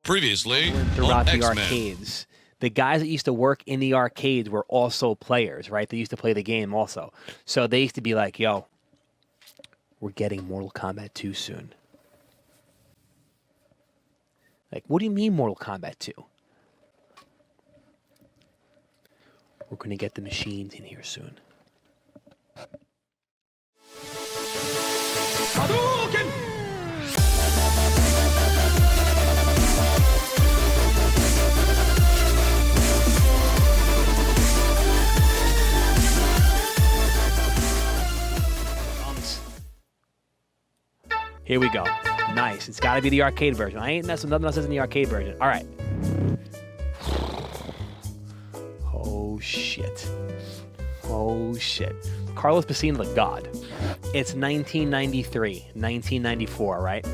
Previously throughout on the X-Men. arcades. The guys that used to work in the arcades were also players, right? They used to play the game also. So they used to be like, yo, we're getting Mortal Kombat 2 soon. Like, what do you mean Mortal Kombat 2? We're going to get the machines in here soon. Here we go. Nice. It's got to be the arcade version. I ain't messing with nothing else in the arcade version. All right. Oh, shit. Oh, shit. Carlos Pacino, the god. It's 1993, 1994, right?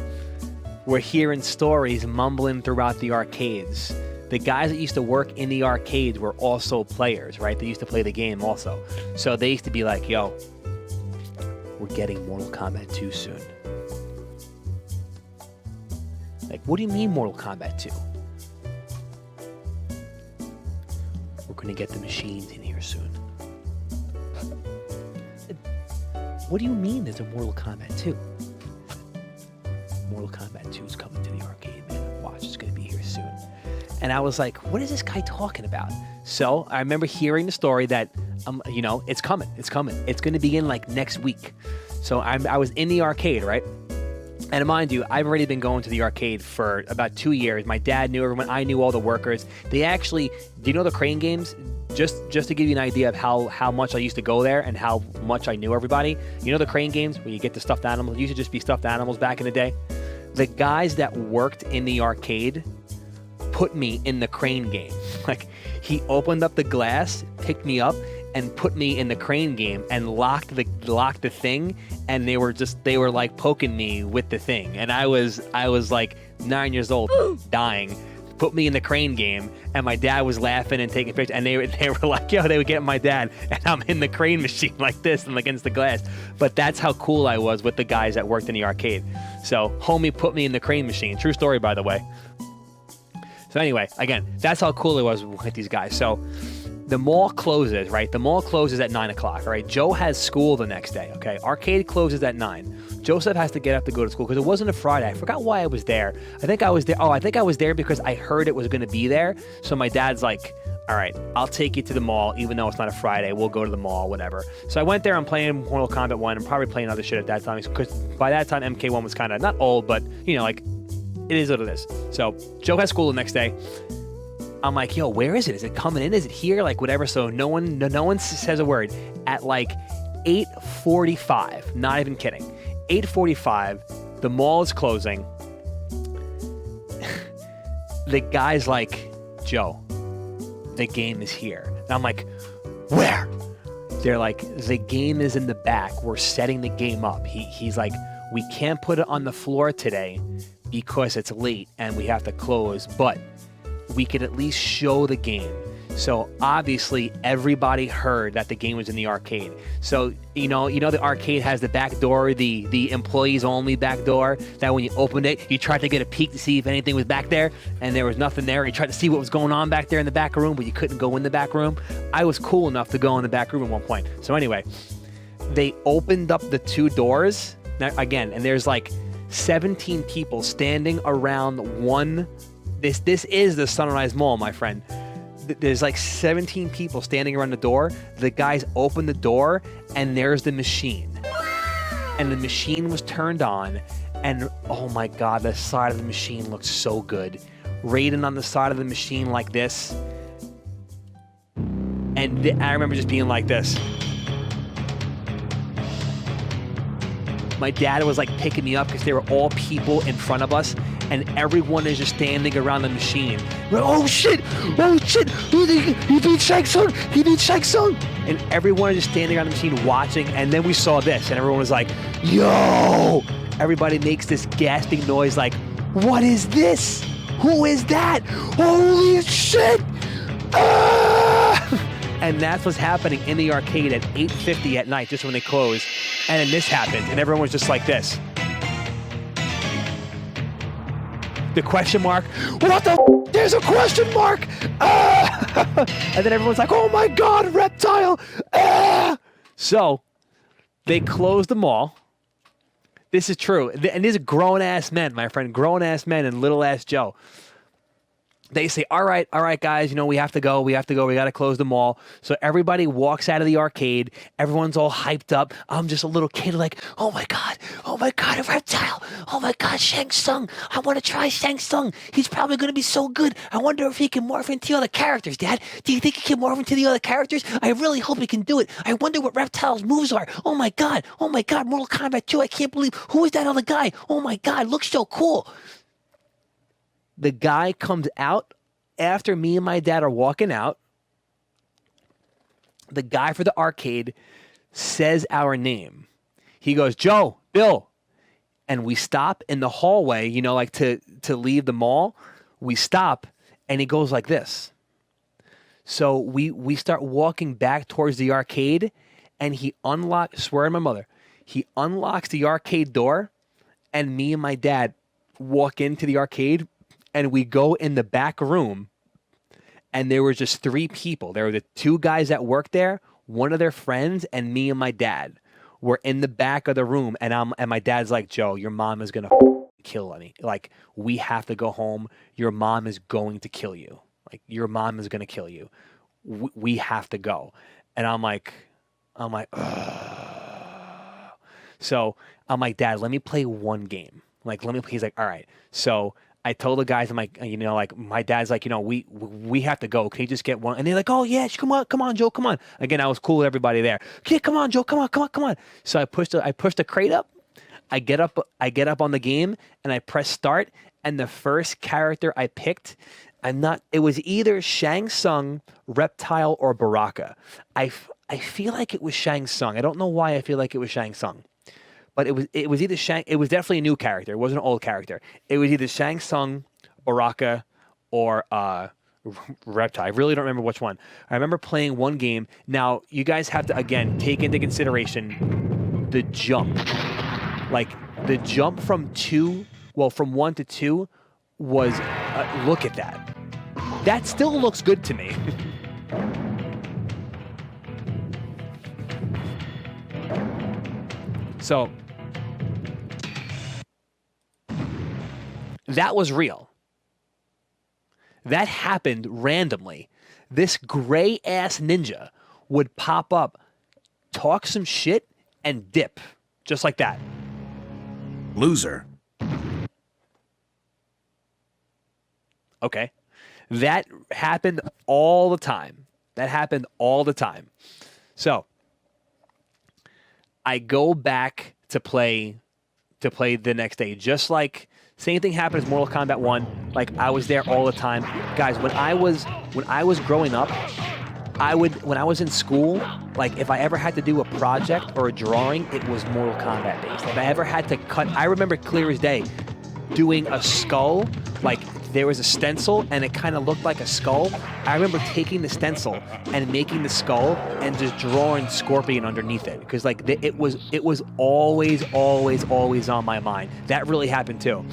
We're hearing stories mumbling throughout the arcades. The guys that used to work in the arcades were also players, right? They used to play the game also. So they used to be like, yo, we're getting Mortal Kombat 2 soon. Like, what do you mean Mortal Kombat 2? We're going to get the machines in here soon. What do you mean there's a Mortal Kombat 2? Mortal Kombat 2 is coming to the arcade, man. Watch, it's going to be here soon. And I was like, what is this guy talking about? So I remember hearing the story that, you know, it's coming. It's coming. It's going to begin like next week. So I was in the arcade, right? And mind you, I've already been going to the arcade for about 2 years. My dad knew everyone. I knew all the workers. They actually, do you know the crane games? Just to give you an idea of how much I used to go there and how much I knew everybody. You know the crane games where you get the stuffed animals? It used to just be stuffed animals back in the day. The guys that worked in the arcade put me in the crane game. Like, he opened up the glass, picked me up, and put me in the crane game and locked the thing, and they were like poking me with the thing, and I was like 9 years old, dying. Put me in the crane game, and my dad was laughing and taking pictures, and they were like, yo, they would get my dad, and I'm in the crane machine like this and against the glass. But that's how cool I was with the guys that worked in the arcade. So homie put me in the crane machine. True story, by the way. So anyway, again, that's how cool it was with these guys. So the mall closes, right? The mall closes at 9 o'clock, all right? Joe has school the next day, okay? Arcade closes at 9. Joseph has to get up to go to school because it wasn't a Friday. I forgot why I was there. I think I was there. Oh, I think I was there because I heard it was going to be there. So my dad's like, all right, I'll take you to the mall, even though it's not a Friday. We'll go to the mall, whatever. So I went there. I'm playing Mortal Kombat 1 and probably playing other shit at that time because by that time, MK1 was kind of not old, but, you know, like, it is what it is. So Joe has school the next day. I'm like, yo, where is it? Is it coming in? Is it here? Like, whatever. So no one says a word. At like 8:45, not even kidding, 8:45, the mall is closing. The guy's like, Joe, the game is here. And I'm like, where? They're like, the game is in the back. We're setting the game up. He's like, we can't put it on the floor today because it's late and we have to close, but we could at least show the game. So obviously everybody heard that the game was in the arcade. So you know the arcade has the back door, the employees only back door, that when you opened it, you tried to get a peek to see if anything was back there, and there was nothing there. You tried to see what was going on back there in the back room, but you couldn't go in the back room. I was cool enough to go in the back room at one point. So anyway, they opened up the two doors. Now, again, and there's like 17 people standing around one. This is the Sunrise Mall, my friend. There's like 17 people standing around the door. The guys open the door, and there's the machine. And the machine was turned on, and oh my God, the side of the machine looked so good. Raiden on the side of the machine like this. And I remember just being like this. My dad was like picking me up because they were all people in front of us, and everyone is just standing around the machine. We're, oh shit! He beat Shang Tsung! He beat Shang Tsung! And everyone is just standing around the machine watching, and then we saw this, and everyone was like, yo! Everybody makes this gasping noise like, what is this? Who is that? Holy shit! Ah! And that's what's happening in the arcade at 8:50 at night, just when they close. And then this happened, and everyone was just like this. The question mark. What the? There's a question mark. Ah! And then everyone's like, oh my God, reptile. Ah! So they closed the mall. This is true. And these are grown-ass men, my friend. Grown-ass men and little-ass Joe. They say, all right, guys, we have to go. We got to close the mall. So everybody walks out of the arcade. Everyone's all hyped up. I'm just a little kid like, oh my God, a reptile. Oh my God, Shang Tsung. I want to try Shang Tsung. He's probably going to be so good. I wonder if he can morph into the other characters, Dad. Do you think he can morph into the other characters? I really hope he can do it. I wonder what Reptile's moves are. Oh my God, Mortal Kombat 2. I can't believe, who is that other guy? Oh my God, looks so cool. The guy comes out after me and my dad are walking out. The guy for the arcade says our name. He goes, Joe, Bill. And we stop in the hallway, like to leave the mall. We stop and he goes like this. So we start walking back towards the arcade and he unlocks, swear to my mother, he unlocks the arcade door and me and my dad walk into the arcade. And we go in the back room, and there were just 3 people. There were the 2 guys that worked there, one of their friends, and me and my dad were in the back of the room. And my dad's like, Joe, your mom is gonna kill me. Like, we have to go home. Your mom is going to kill you. Like, your mom is gonna kill you. We have to go. And I'm like, ugh. So I'm like, Dad, let me play one game. Like, he's like, all right. So I told the guys, I'm like, my dad's like, we have to go. Can you just get one? And they're like, oh yeah, come on, Joe, come on. Again, I was cool with everybody there. Okay, come on, Joe, come on. So I pushed the crate up. I get up on the game and I press start. And the first character I picked, it was either Shang Tsung, Reptile, or Baraka. I feel like it was Shang Tsung. I don't know why I feel like it was Shang Tsung. But it was either Shang. It was definitely a new character. It wasn't an old character. It was either Shang Tsung, Baraka, or Reptile. I really don't remember which one. I remember playing one game. Now you guys have to again take into consideration the jump. Like the jump from 1 to 2 was. Look at that. That still looks good to me. So that was real. That happened randomly. This gray-ass ninja would pop up, talk some shit, and dip. Just like that. Loser. Okay. That happened all the time. So I go back to play the next day. Just like same thing happened as Mortal Kombat 1. Like I was there all the time. Guys, when I was growing up, when I was in school, like if I ever had to do a project or a drawing, it was Mortal Kombat based. If I ever had to cut, I remember clear as day doing a skull, like there was a stencil and it kind of looked like a skull. I remember taking the stencil and making the skull and just drawing Scorpion underneath it because like it was always on my mind. That really happened too.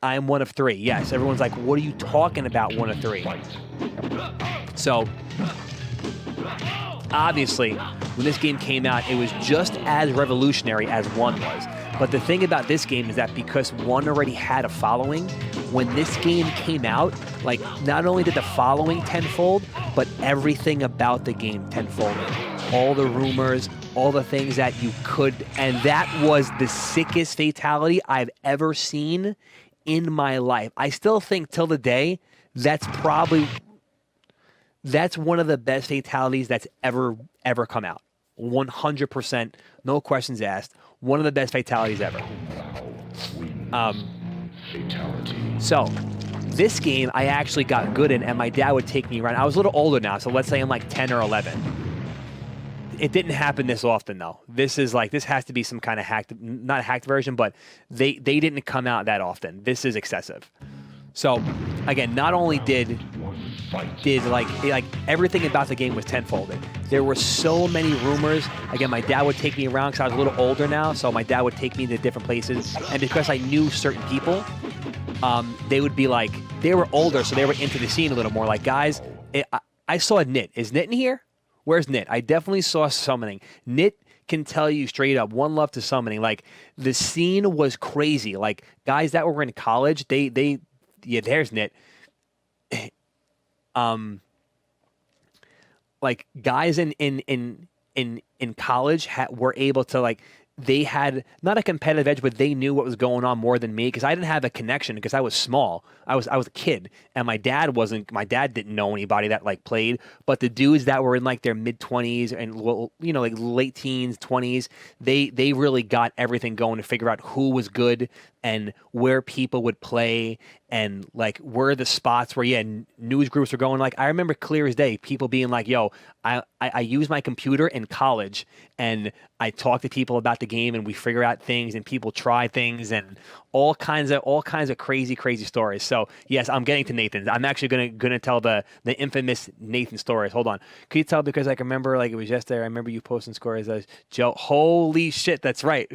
I am one of 3. Yes, everyone's like, what are you talking about, one of 3? So obviously, when this game came out, it was just as revolutionary as 1 was. But the thing about this game is that because 1 already had a following, when this game came out, like not only did the following tenfold, but everything about the game tenfolded. All the rumors, all the things that you could, and that was the sickest fatality I've ever seen in my life. I still think till the day, that's one of the best fatalities that's ever come out. 100%, no questions asked. One of the best fatalities ever. So, this game I actually got good in, and my dad would take me around. I was a little older now, so let's say I'm like 10 or 11. It didn't happen this often, though. This has to be some kind of hacked, not a hacked version, but they didn't come out that often. This is excessive. So, again, not only did like everything about the game was tenfolded. There were so many rumors. Again, my dad would take me around because I was a little older now, so my dad would take me to different places. And because I knew certain people, they would be like, they were older, so they were into the scene a little more. Like, guys, I saw Nit. Is Nit in here? Where's Nit? I definitely saw summoning. Nit can tell you straight up, one love to summoning. Like, the scene was crazy. Like, guys that were in college, yeah, there's Nit. Like, guys in college were able to, like, they had not a competitive edge, but they knew what was going on more than me, because I didn't have a connection because I was small. I was a kid, and my dad didn't know anybody that like played. But the dudes that were in like their mid-20s and like late teens, 20s, they really got everything going to figure out who was good and where people would play and like where the spots where news groups were going. Like, I remember clear as day people being like, "Yo, I use my computer in college and I talk to people about the game and we figure out things and people try things and all kinds of crazy stories." So yes, I'm getting to Nathan's. I'm actually gonna tell the infamous Nathan stories. Hold on. Can you tell, because like I remember, like it was yesterday, I remember you posting scores as Joe. Holy shit, that's right.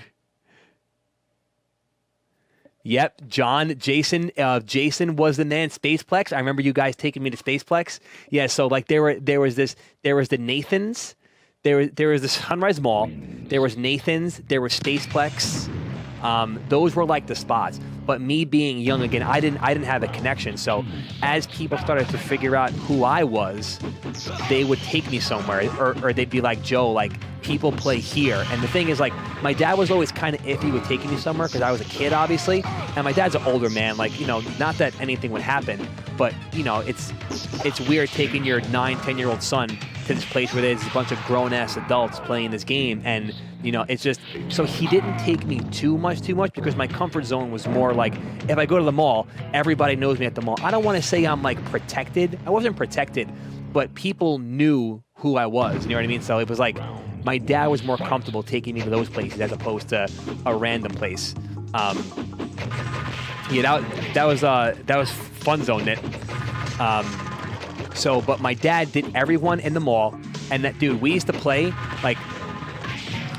Yep, Jason was the man. Spaceplex. I remember you guys taking me to Spaceplex. Yeah, so like there was the Nathans, there was the Sunrise Mall, there was Nathans, there was Spaceplex. Those were like the spots. But me being young again, I didn't have a connection. So as people started to figure out who I was, they would take me somewhere, or they'd be like, "Joe, like people play here." And the thing is, like, my dad was always kind of iffy with taking me somewhere because I was a kid, obviously, and my dad's an older man. Like, not that anything would happen, but it's weird taking your 9-10-year-old son to this place where there's a bunch of grown-ass adults playing this game, and it's just, so he didn't take me too much because my comfort zone was more like, if I go to the mall, everybody knows me at the mall. I don't want to say I'm like protected. I wasn't protected, but people knew who I was. You know what I mean? So it was like my dad was more comfortable taking me to those places as opposed to a random place. Yeah, that was fun zone, Nick. So, but my dad did everyone in the mall, and that dude, we used to play, like,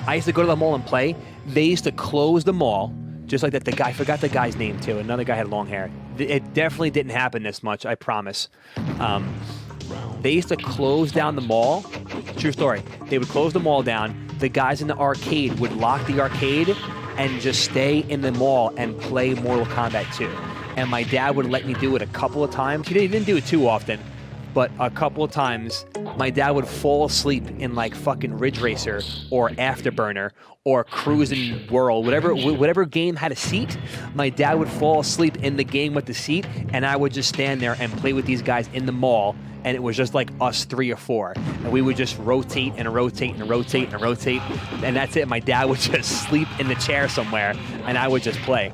I used to go to the mall and play. They used to close the mall, just like that. The guy, I forgot the guy's name too. Another guy had long hair. It definitely didn't happen this much, I promise. They used to close down the mall. True story. They would close the mall down. The guys in the arcade would lock the arcade and just stay in the mall and play Mortal Kombat 2. And my dad would let me do it a couple of times. He didn't do it too often, but a couple of times my dad would fall asleep in like fucking Ridge Racer or Afterburner or Cruisin' World, whatever game had a seat. My dad would fall asleep in the game with the seat, and I would just stand there and play with these guys in the mall. And it was just like us 3 or 4, and we would just rotate and rotate and rotate and rotate, and that's it. My dad would just sleep in the chair somewhere, and I would just play.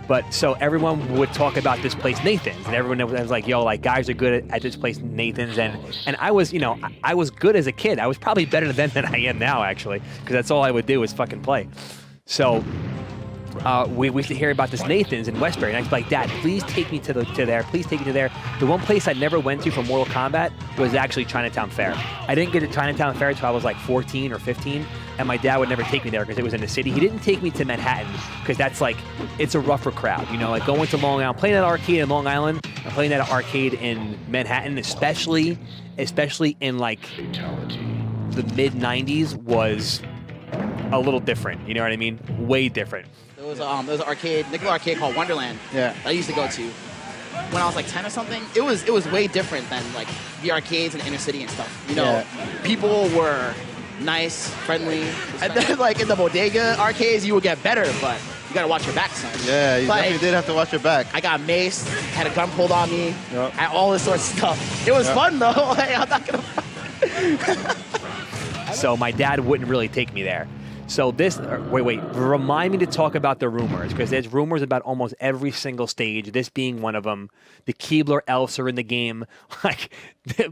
But so everyone would talk about this place, Nathan's, and everyone was like, "Yo, like guys are good at this place, Nathan's," and I was, I was good as a kid. I was probably better than I am now, actually, because that's all I would do is fucking play. So we used to hear about this Nathan's in Westbury, and I was like, "Dad, please take me to there. Please take me to there." The one place I never went to for Mortal Kombat was actually Chinatown Fair. I didn't get to Chinatown Fair until I was like 14 or 15, and my dad would never take me there because it was in the city. He didn't take me to Manhattan because that's like, it's a rougher crowd, like going to Long Island, playing at an arcade in Long Island, and playing at an arcade in Manhattan, especially in like the mid 90s, was a little different. You know what I mean? Way different. There was an arcade, Nickel arcade called Wonderland. Yeah. That I used to go to when I was like 10 or something. It was way different than like the arcades in the inner city and stuff. People were nice, friendly, and then like in the bodega arcades, you would get better, but you gotta watch your back, son. Yeah, you definitely did have to watch your back. I got maced, had a gun pulled on me, had all this sort of stuff. It was fun though. Like, I'm not gonna. So my dad wouldn't really take me there. So this, wait, remind me to talk about the rumors, because there's rumors about almost every single stage, this being one of them. The Keebler elves are in the game. Like,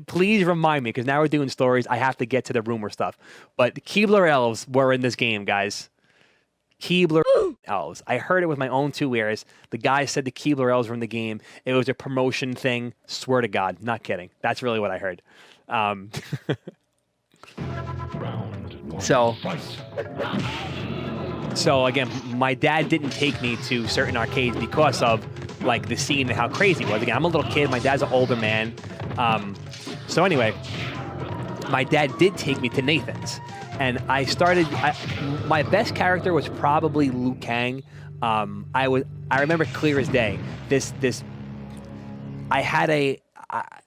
please remind me, because now we're doing stories. I have to get to the rumor stuff. But the Keebler elves were in this game, guys. Keebler elves. I heard it with my own 2 ears. The guy said the Keebler elves were in the game. It was a promotion thing. Swear to God. Not kidding. That's really what I heard. So So again, my dad didn't take me to certain arcades because of like the scene and how crazy it was. Again, I'm a little kid. My dad's an older man. So anyway, my dad did take me to Nathan's, and I started. My best character was probably Liu Kang. I remember clear as day.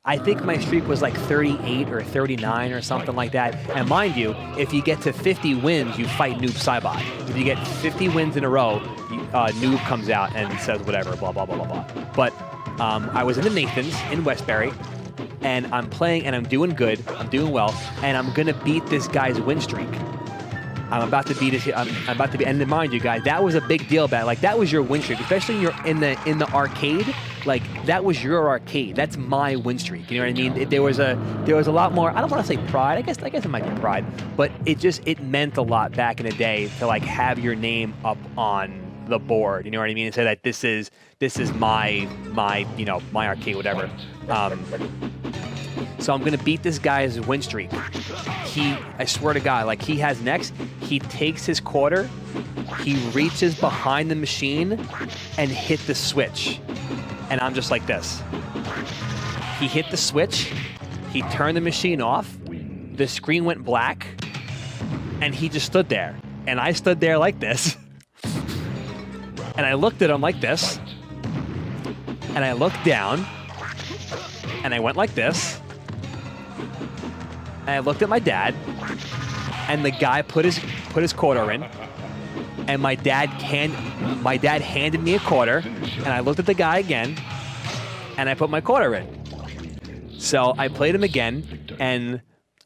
I think my streak was like 38 or 39 or something like that. And mind you, if you get to 50 wins, you fight Noob Saibot. If you get 50 wins in a row, Noob comes out and says whatever, blah, blah, blah, blah, blah. But I was in the Nathan's in Westbury, and I'm playing, and I'm doing good. I'm doing well, and I'm going to beat this guy's win streak. I'm about to beat his. I'm about to be. And mind you, guys, that was a big deal. Like that was your win streak, especially in the arcade. Like that was your arcade. That's my win streak. You know what I mean? There was a lot more. I don't want to say pride. I guess it might be pride, but it meant a lot back in the day to like have your name up on the board. You know what I mean? And say that this is my my arcade, whatever. So I'm gonna beat this guy's win streak. I swear to God, like he has next, he takes his quarter, he reaches behind the machine and hit the switch. And I'm just like this. He hit the switch, he turned the machine off, the screen went black, and he just stood there. And I stood there like this. And I looked at him like this. And I looked down. And I went like this. And I looked at my dad, and the guy put his quarter in, and my dad handed me a quarter, and I looked at the guy again, and I put my quarter in. So I played him again, and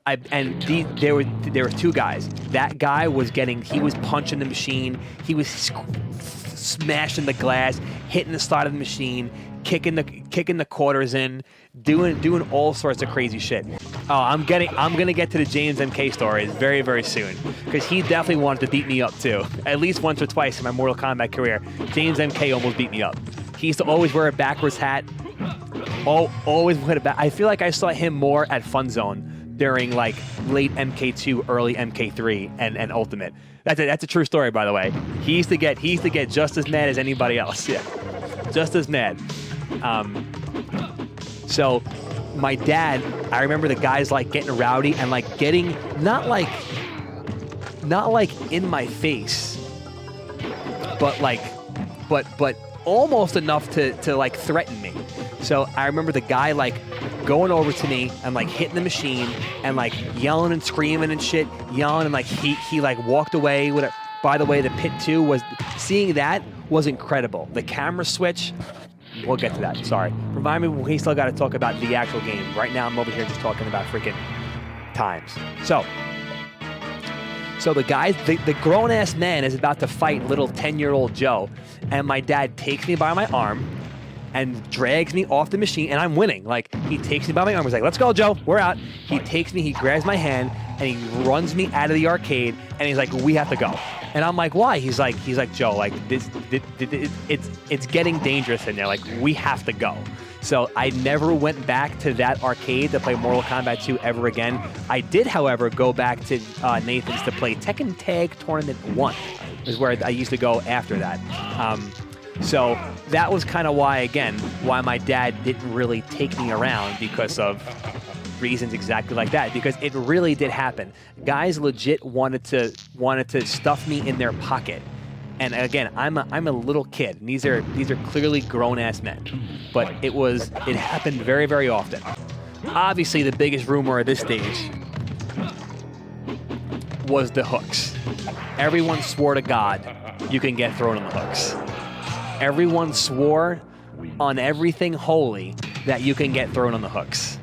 there were two guys. That guy was punching the machine, he was smashing the glass, hitting the side of the machine, kicking the quarters in, doing all sorts of crazy shit. Oh, I'm gonna get to the James MK stories very, very soon, because he definitely wanted to beat me up too. At least once or twice in my Mortal Kombat career, James MK almost beat me up. He used to always wear a backwards hat. Always wear a back. I feel like I saw him more at Fun Zone during like late MK2, early MK3, and Ultimate. That's a true story, by the way. He used to get just as mad as anybody else. Yeah, just as mad. So my dad, I remember the guys like getting rowdy and like getting not like in my face, but almost enough to like threaten me. So I remember the guy like going over to me and like hitting the machine and like yelling and screaming and shit, yelling, and like he like walked away. Whatever. By the way, the Pit 2 seeing that was incredible. The camera switch. We'll get to that. Sorry. Remind me, we still got to talk about the actual game. Right now, I'm over here just talking about freaking times. So the guy, the grown-ass man is about to fight little 10-year-old Joe, and my dad takes me by my arm and drags me off the machine, and I'm winning. Like, he takes me by my arm. He's like, let's go, Joe. We're out. He takes me, he grabs my hand, and he runs me out of the arcade, and he's like, we have to go. And I'm like, why? He's like, Joe, like it's getting dangerous in there. Like, we have to go. So I never went back to that arcade to play Mortal Kombat 2 ever again. I did, however, go back to Nathan's to play Tekken Tag Tournament 1, is where I used to go after that. So that was kind of why my dad didn't really take me around, because of reasons exactly like that, because it really did happen. Guys legit wanted to stuff me in their pocket. And again, I'm a little kid, and these are clearly grown-ass men. But it happened very, very often. Obviously, the biggest rumor at this stage was the hooks. Everyone swore to God you can get thrown on the hooks. Everyone swore on everything holy that you can get thrown on the hooks.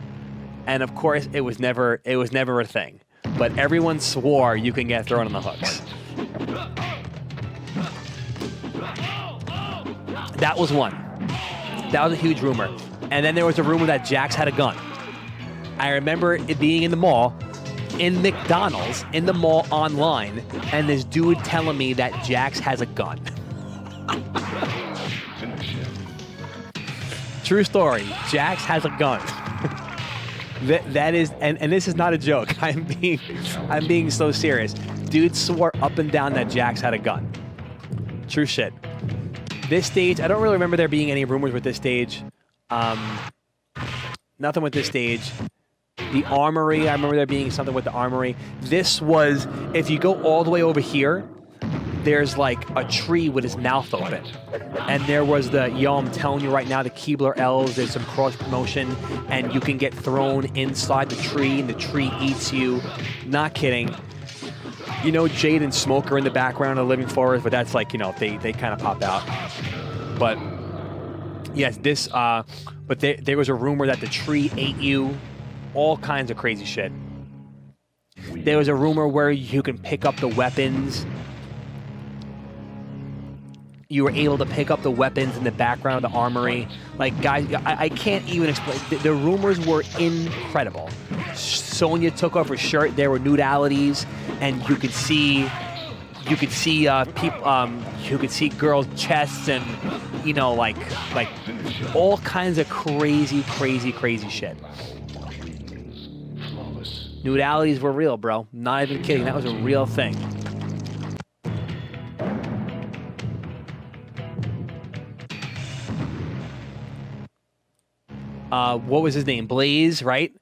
And of course, it was never a thing. But everyone swore you can get thrown on the hooks. That was one. That was a huge rumor. And then there was a rumor that Jax had a gun. I remember it being in the mall, in McDonald's, in the mall online, and this dude telling me that Jax has a gun. True story. Jax has a gun. That is, and this is not a joke. I'm being so serious. Dude swore up and down that Jax had a gun. True shit. This stage, I don't really remember there being any rumors with this stage. Nothing with this stage. The armory, I remember there being something with the armory. This was, if you go all the way over here, there's like a tree with its mouth open. And there was I'm telling you right now, the Keebler L's, there's some cross promotion, and you can get thrown inside the tree, and the tree eats you. Not kidding. You know, Jade and Smoke are in the background of Living Forest, but that's like, they kind of pop out. But, yes, but there was a rumor that the tree ate you. All kinds of crazy shit. There was a rumor where you can pick up the weapons. You were able to pick up the weapons in the background of the armory. Like, guys, I can't even explain. The rumors were incredible. Sonya took off her shirt. There were nudalities, and you could see people. You could see girls' chests, and like all kinds of crazy shit. Nudalities were real, bro. Not even kidding. That was a real thing. What was his name? Blaze, right?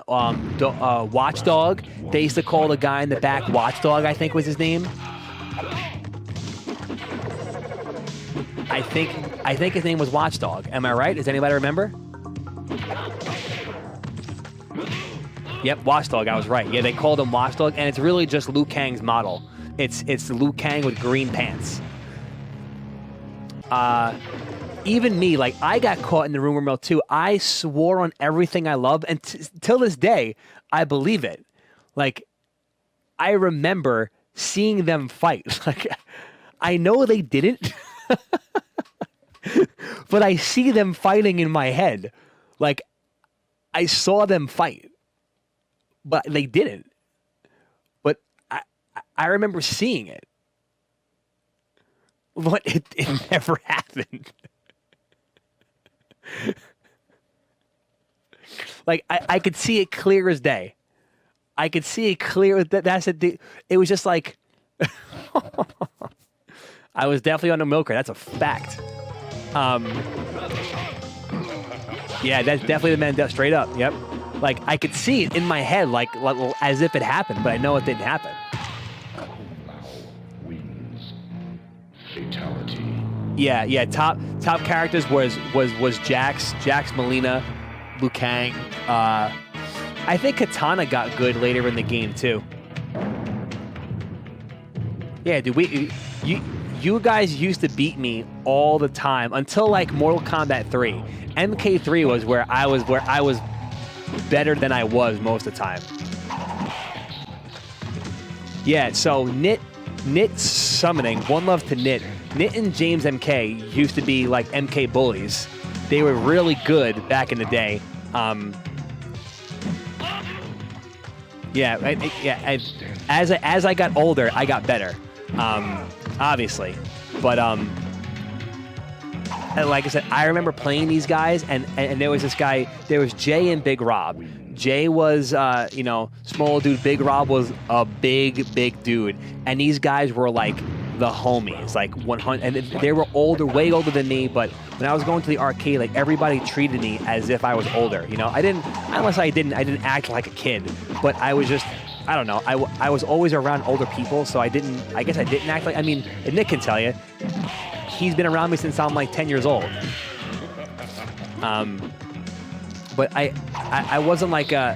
Watchdog. They used to call the guy in the back Watchdog, I think was his name. I think his name was Watchdog. Am I right? Does anybody remember? Yep, Watchdog. I was right. Yeah, they called him Watchdog, and it's really just Liu Kang's model. It's Liu Kang with green pants. Even me, like, I got caught in the rumor mill too. I swore on everything I love, and till this day, I believe it. Like, I remember seeing them fight. Like, I know they didn't, but I see them fighting in my head. Like, I saw them fight. But they didn't. But I remember seeing it. But it never happened. Like, I could see it clear as day. I could see it clear. That's it. It was just like... I was definitely on the milker. That's a fact. Yeah, that's definitely the man, straight up. Yep. Like, I could see it in my head, like as if it happened, but I know it didn't happen. Fatality. Yeah. Top characters was Jax, Melina, Liu Kang. I think Katana got good later in the game too. Yeah, dude, you guys used to beat me all the time until like Mortal Kombat 3. MK3 was where I was better than I was most of the time. Yeah, so Nit summoning, one love to Nit. Nit and James MK used to be like MK bullies. They were really good back in the day. As I got older, I got better. Obviously, but like I said, I remember playing these guys, and there was this guy. There was Jay and Big Rob. Jay was, small dude. Big Rob was a big dude. And these guys were like the homies, like 100. And they were older, way older than me. But when I was going to the arcade, like everybody treated me as if I was older. I didn't act like a kid. But I was just, I don't know. I was always around older people, so I guess I didn't act like. I mean, and Nick can tell you. He's been around me since I'm like 10 years old. But I wasn't like I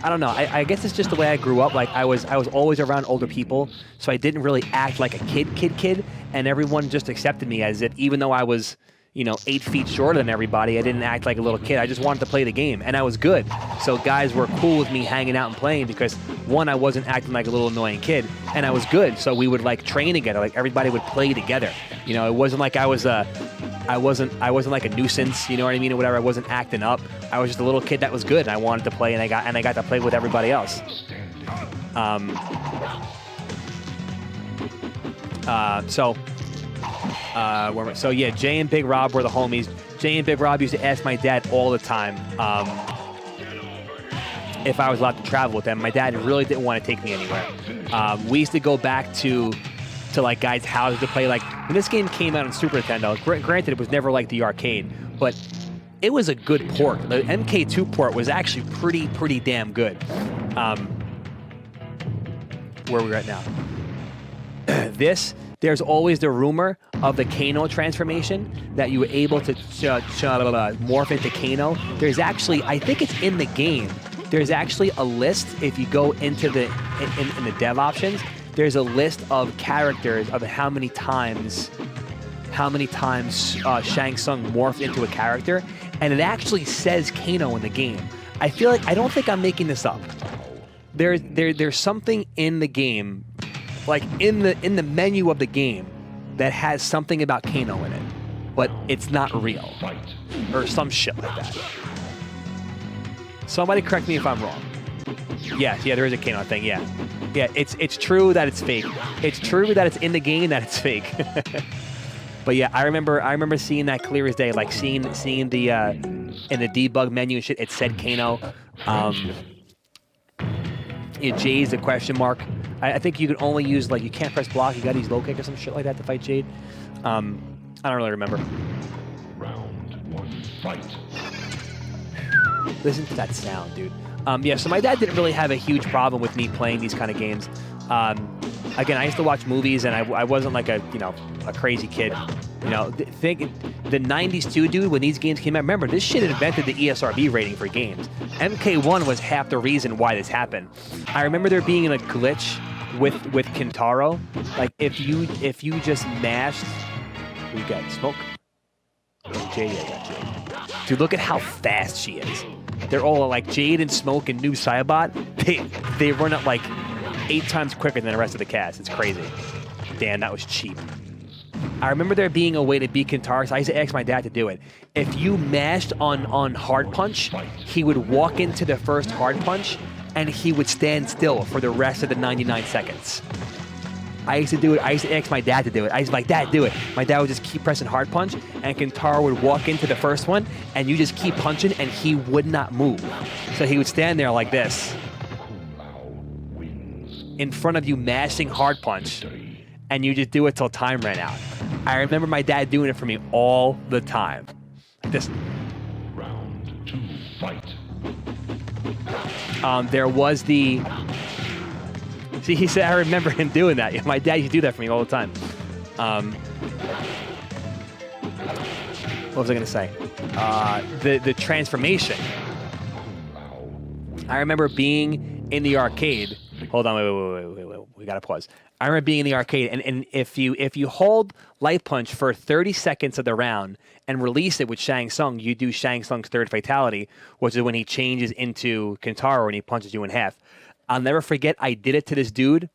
don't know. I guess it's just the way I grew up. Like I was always around older people, so I didn't really act like a kid, and everyone just accepted me as if, even though I was 8 feet shorter than everybody, I didn't act like a little kid. I just wanted to play the game, and I was good. So guys were cool with me hanging out and playing because, one, I wasn't acting like a little annoying kid, and I was good. So we would like train together. Like everybody would play together. It wasn't like I wasn't like a nuisance. You know what I mean, or whatever. I wasn't acting up. I was just a little kid that was good, and I wanted to play, and I got to play with everybody else. So yeah, Jay and Big Rob were the homies. Jay and Big Rob used to ask my dad all the time if I was allowed to travel with them. My dad really didn't want to take me anywhere. We used to go back to to like guys' houses to play. Like when this game came out on Super Nintendo, granted it was never like the arcade, but it was a good port. The MK2 port was actually pretty damn good. Where are we at now? There's always the rumor of the Kano transformation, that you were able to morph into Kano. There's actually, I think it's in the game, there's actually a list, if you go into the in the dev options, there's a list of characters of how many times Shang Tsung morphed into a character, and it actually says Kano in the game. I feel like, I don't think I'm making this up. There's something in the game, like in the menu of the game, that has something about Kano in it, but it's not real, or some shit like that. Somebody correct me if I'm wrong. Yeah, there is a Kano thing. Yeah, it's true that it's fake. It's true that it's in the game that it's fake. But yeah, I remember seeing that clear as day, like seeing the in the debug menu and shit, it said Kano. Jade's a question mark. I think you can only use, like, you can't press block. You got to use low kick or some shit like that to fight Jade. I don't really remember. Round 1, fight. Listen to that sound, dude. Yeah, so my dad didn't really have a huge problem with me playing these kind of games. Again, I used to watch movies, and I wasn't like a crazy kid. Think the 90s too, dude, when these games came out. Remember, this shit invented the ESRB rating for games. MK1 was half the reason why this happened. I remember there being a glitch with Kintaro. Like, if you just mashed... We got Smoke. Jade, I got Jade. Dude, look at how fast she is. They're all like Jade and Smoke and Noob Saibot. They run up like 8 times quicker than the rest of the cast. It's crazy. Damn, that was cheap. I remember there being a way to beat Kintaro, so I used to ask my dad to do it. If you mashed on hard punch, he would walk into the first hard punch, and he would stand still for the rest of the 99 seconds. I used to do it. I used to ask my dad to do it. I was like, Dad, do it. My dad would just keep pressing hard punch, and Kintaro would walk into the first one, and you just keep punching, and he would not move. So he would stand there like this, in front of you, mashing hard punch, and you just do it till time ran out. I remember my dad doing it for me all the time. This. Round 2, fight. There was the... See, he said, I remember him doing that. My dad used to do that for me all the time. What was I going to say? The transformation. I remember being in the arcade. Hold on, wait. We got to pause. I remember being in the arcade, and if you hold Light Punch for 30 seconds of the round and release it with Shang Tsung, you do Shang Tsung's third fatality, which is when he changes into Kintaro and he punches you in half. I'll never forget, I did it to this dude.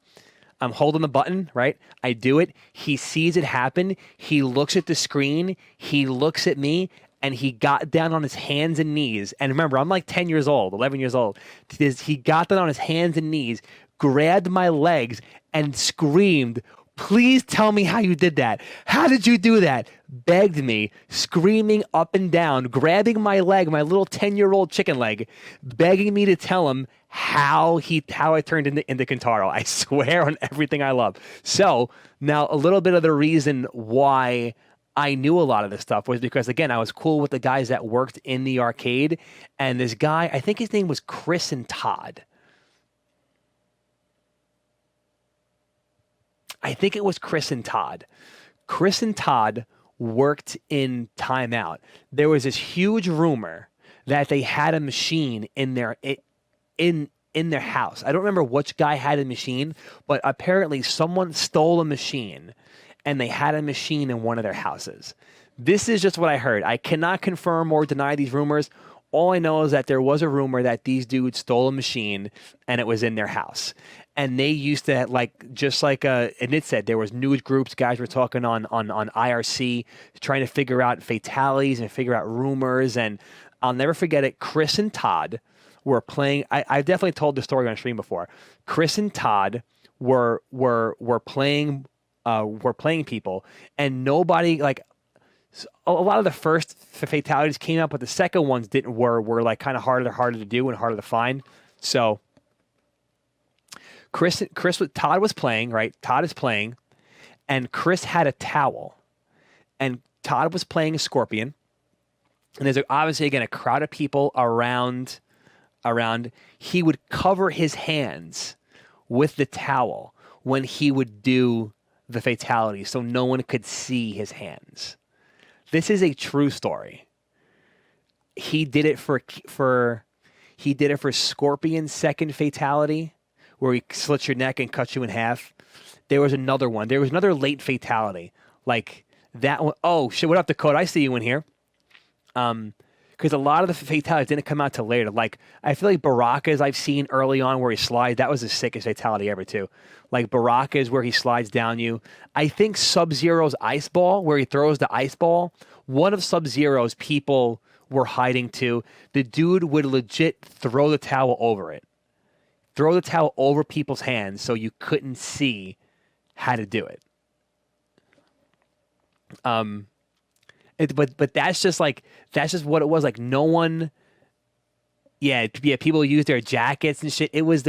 I'm holding the button, right? I do it. He sees it happen. He looks at the screen. He looks at me, and he got down on his hands and knees. And remember, I'm like 10 years old, 11 years old. He got down on his hands and knees, grabbed my legs, and screamed, "Please tell me how you did that. How did you do that?" Begged me, screaming up and down, grabbing my leg, my little 10-year-old chicken leg, begging me to tell him how I turned into Kintaro. I swear on everything I love. So now a little bit of the reason why I knew a lot of this stuff was because, again, I was cool with the guys that worked in the arcade. And this guy, I think his name was Chris and Todd. I think it was Chris and Todd. Chris and Todd worked in Time Out. There was this huge rumor that they had a machine in their house. I don't remember which guy had a machine, but apparently someone stole a machine, and they had a machine in one of their houses. This is just what I heard. I cannot confirm or deny these rumors. All I know is that there was a rumor that these dudes stole a machine, and it was in their house. And they used to, and it said there was news groups, guys were talking on IRC, trying to figure out fatalities and figure out rumors. And I'll never forget it. Chris and Todd were playing. I've definitely told the story on stream before. Chris and Todd were playing people, and nobody, like, a lot of the first fatalities came up, but the second ones were like kind of harder to do and harder to find. So Todd was playing, right? Todd is playing, and Chris had a towel, and Todd was playing a Scorpion, and there's obviously again a crowd of people around. He would cover his hands with the towel when he would do the fatality, so no one could see his hands. This is a true story. He did it for Scorpion's second fatality, where he slits your neck and cuts you in half. There was another one. There was another late fatality, like that one. Oh shit! What up, Dakota? I see you in here. Because a lot of the fatalities didn't come out till later. Like, I feel like Baraka's I've seen early on where he slides. That was the sickest fatality ever, too. Like, Baraka's where he slides down you. I think Sub-Zero's ice ball, where he throws the ice ball, one of Sub-Zero's people were hiding, too. The dude would legit throw the towel over it. Throw the towel over people's hands so you couldn't see how to do it. But that's just what it was. Like, no one, people use their jackets and shit. It was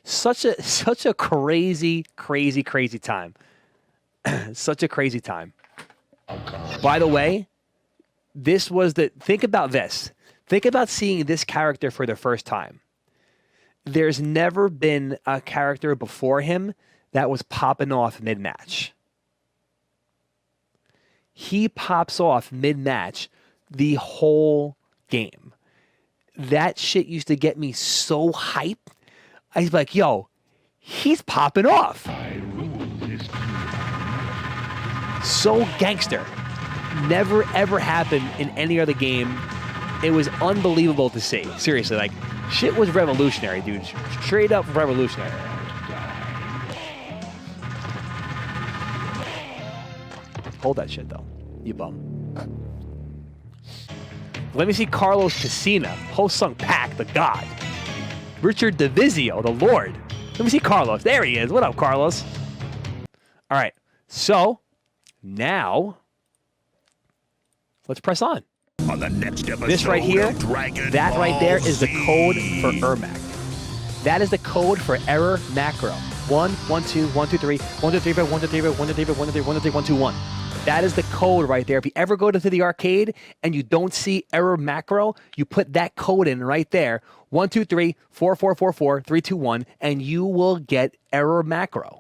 such a crazy time. Such a crazy time. By the way, think about this. Think about seeing this character for the first time. There's never been a character before him that was popping off mid-match. He pops off mid-match the whole game. That shit used to get me so hyped. I was like, yo, he's popping off. So gangster. Never, ever happened in any other game. It was unbelievable to see. Seriously, like, shit was revolutionary, dude. Straight up revolutionary. Hold that shit, though. You bum. Let me see Carlos Casina, Ho-Sung Pak, the god. Richard Thisislijoe, the lord. Let me see Carlos. There he is. What up, Carlos? All right. So, now, let's press on. On the next episode this right here, of Dragon that Ball right there is the Z. code for Ermac. That is the code for error macro. 1, 1, 2, 1, 2, 3, 1, 2, 3, 5, 1, 2, 3, 5, 1, 2, 3, 5, 1, 2, 3, 1, 2, 3, 1, 2, 1. That is the code right there. If you ever go to the arcade and you don't see error macro, you put that code in right there. 1, 2, 3, 4, 4, 4, 4, 3, 2, 1, and you will get error macro.